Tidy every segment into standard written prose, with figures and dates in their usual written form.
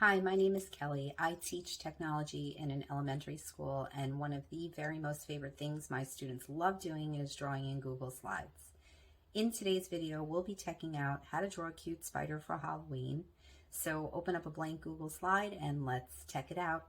Hi, my name is Kelly. I teach technology in an elementary school, and one of the very most favorite things my students love doing is drawing in Google Slides. In today's video, we'll be checking out how to draw a cute spider for Halloween. So open up a blank Google slide and let's check it out.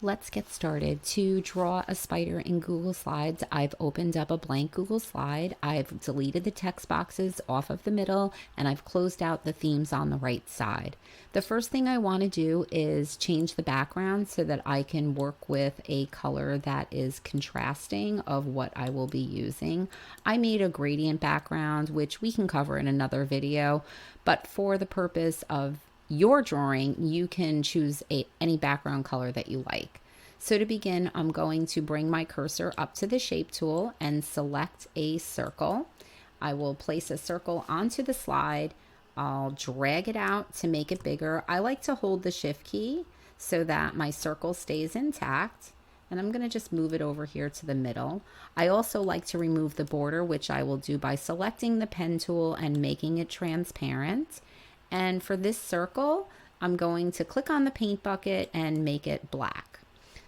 Let's get started. To draw a spider in Google Slides, I've opened up a blank Google slide. I've deleted the text boxes off of the middle, and I've closed out the themes on the right side. The first thing I want to do is change the background so that I can work with a color that is contrasting of what I will be using. I made a gradient background, which we can cover in another video, but for the purpose of your drawing, you can choose any background color that you like. So to begin, I'm going to bring my cursor up to the shape tool and select a circle. I will place a circle onto the slide. I'll drag it out to make it bigger. I like to hold the shift key so that my circle stays intact. And I'm going to just move it over here to the middle. I also like to remove the border, which I will do by selecting the pen tool and making it transparent. And for this circle, I'm going to click on the paint bucket and make it black.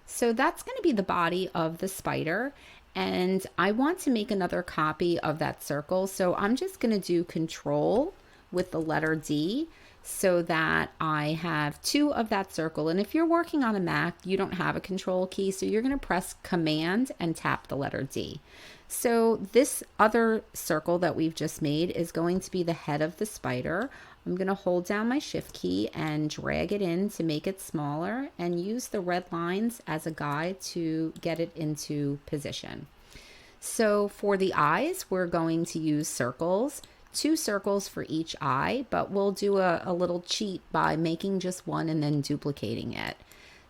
So that's going to be the body of the spider. And I want to make another copy of that circle. So I'm just going to do Control with the letter D so that I have two of that circle. And if you're working on a Mac, you don't have a Control key. So you're going to press Command and tap the letter D. So this other circle that we've just made is going to be the head of the spider. I'm going to hold down my shift key and drag it in to make it smaller and use the red lines as a guide to get it into position. So for the eyes, we're going to use circles, 2 circles for each eye, but we'll do a little cheat by making just one and then duplicating it.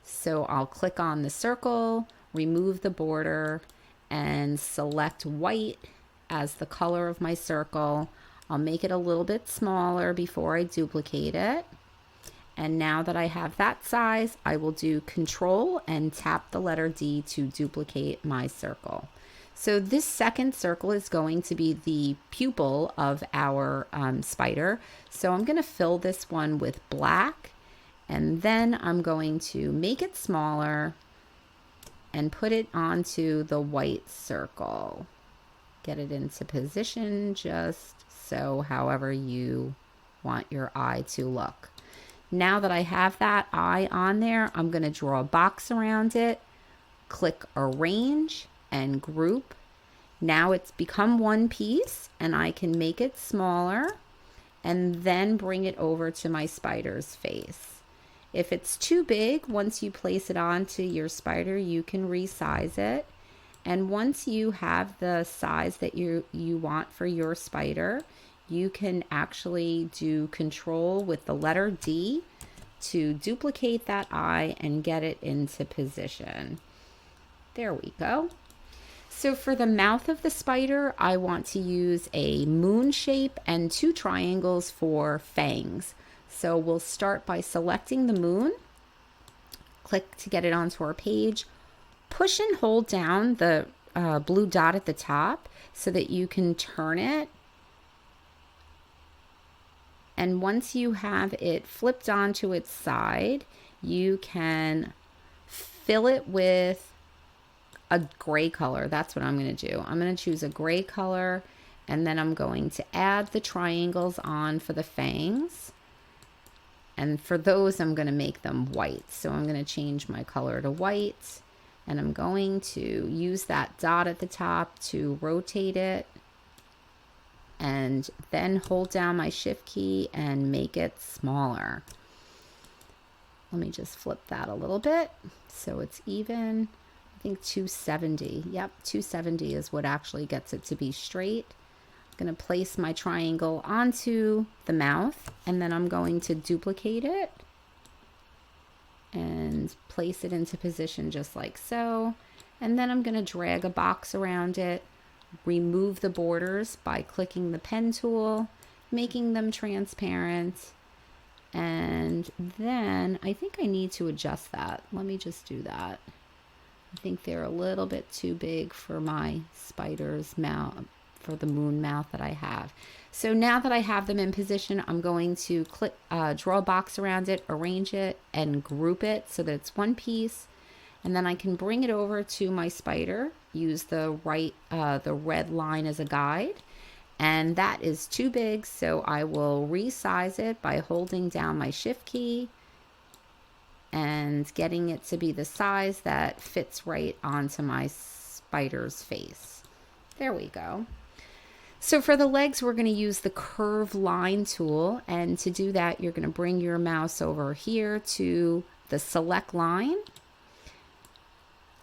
So I'll click on the circle, remove the border, and select white as the color of my circle. I'll make it a little bit smaller before I duplicate it. And now that I have that size, I will do Control and tap the letter D to duplicate my circle. So this second circle is going to be the pupil of our spider. So I'm going to fill this one with black, and then I'm going to make it smaller and put it onto the white circle. Get it into position just so however you want your eye to look. Now that I have that eye on there, I'm going to draw a box around it, click Arrange and Group. Now it's become one piece and I can make it smaller and then bring it over to my spider's face. If it's too big, once you place it onto your spider, you can resize it. And once you have the size that you want for your spider, you can actually do Control with the letter D to duplicate that eye and get it into position. There we go. So for the mouth of the spider, I want to use a moon shape and 2 triangles for fangs. So we'll start by selecting the moon, click to get it onto our page, push and hold down the blue dot at the top so that you can turn it. And once you have it flipped onto its side, you can fill it with a gray color. That's what I'm going to do. I'm going to choose a gray color, and then I'm going to add the triangles on for the fangs. And for those, I'm going to make them white. So I'm going to change my color to white, and I'm going to use that dot at the top to rotate it, and then hold down my shift key and make it smaller. Let me just flip that a little bit so it's even. I think 270. Yep, 270 is what actually gets it to be straight. I'm going to place my triangle onto the mouth, and then I'm going to duplicate it and place it into position just like so. And then I'm going to drag a box around it, remove the borders by clicking the pen tool, making them transparent. And then I think I need to adjust that. Let me just do that. I think they're a little bit too big for my spider's mouth, for the moon mouth that I have. So now that I have them in position, I'm going to draw a box around it, arrange it, and group it so that it's one piece. And then I can bring it over to my spider, use the red line as a guide. And that is too big, so I will resize it by holding down my shift key and getting it to be the size that fits right onto my spider's face. There we go. So for the legs, we're going to use the curve line tool. And to do that, you're going to bring your mouse over here to the select line.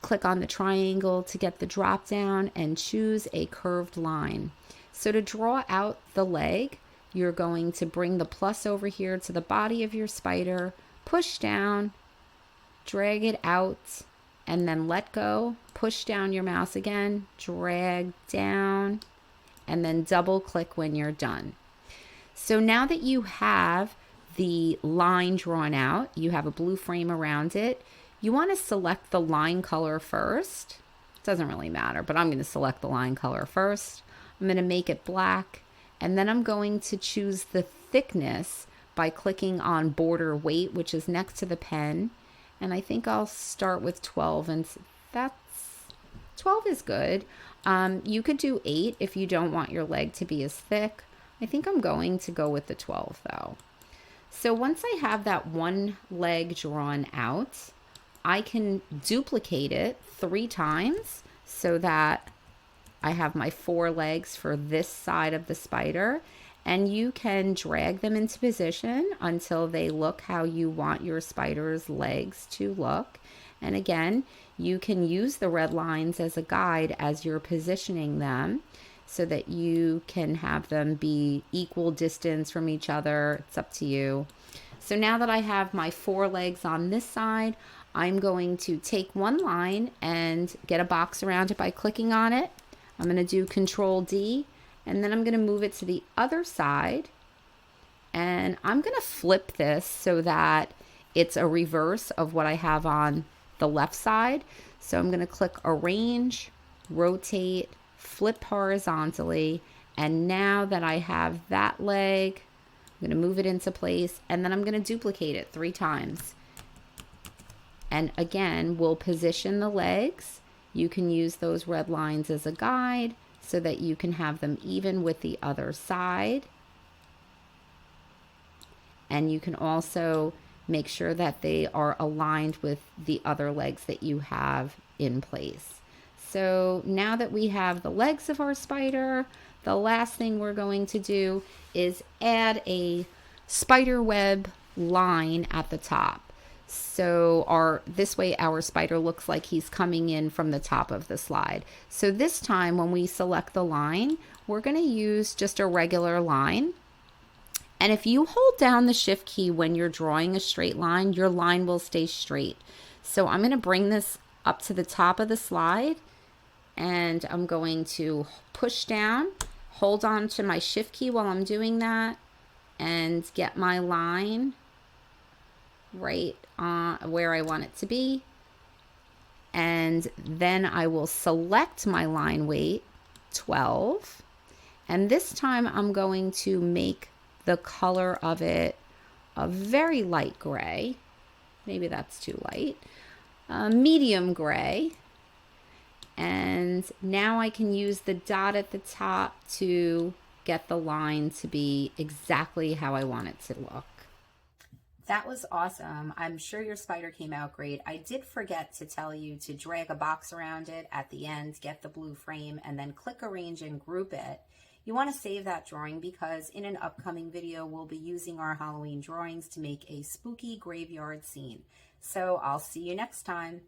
Click on the triangle to get the drop down and choose a curved line. So to draw out the leg, you're going to bring the plus over here to the body of your spider, push down, drag it out, and then let go. Push down your mouse again, drag down, and then double click when you're done. So now that you have the line drawn out, you have a blue frame around it, you want to select the line color first. It doesn't really matter, but I'm going to select the line color first. I'm going to make it black, and then I'm going to choose the thickness by clicking on border weight, which is next to the pen. And I think I'll start with 12, and that's 12 is good. You could do 8 if you don't want your leg to be as thick. I think I'm going to go with the 12 though. So once I have that one leg drawn out, I can duplicate it 3 times so that I have my 4 legs for this side of the spider, and you can drag them into position until they look how you want your spider's legs to look. And again, you can use the red lines as a guide as you're positioning them so that you can have them be equal distance from each other. It's up to you. So now that I have my 4 legs on this side, I'm going to take one line and get a box around it by clicking on it. I'm going to do Control D, and then I'm going to move it to the other side. And I'm going to flip this so that it's a reverse of what I have on the left side. So I'm going to click Arrange, Rotate, Flip horizontally. And now that I have that leg, I'm going to move it into place, and then I'm going to duplicate it 3 times. And again, we'll position the legs. You can use those red lines as a guide so that you can have them even with the other side. And you can also make sure that they are aligned with the other legs that you have in place. So now that we have the legs of our spider, the last thing we're going to do is add a spider web line at the top. So this way our spider looks like he's coming in from the top of the slide. So this time when we select the line, we're going to use just a regular line. And if you hold down the shift key when you're drawing a straight line, your line will stay straight. So I'm going to bring this up to the top of the slide, and I'm going to push down, hold on to my shift key while I'm doing that, and get my line right on where I want it to be. And then I will select my line weight, 12. And this time I'm going to make the color of it a very light gray. Maybe that's too light. Medium gray. And now I can use the dot at the top to get the line to be exactly how I want it to look. That was awesome. I'm sure your spider came out great. I did forget to tell you to drag a box around it at the end, get the blue frame, and then click Arrange and group it. You want to save that drawing because in an upcoming video, we'll be using our Halloween drawings to make a spooky graveyard scene. So I'll see you next time.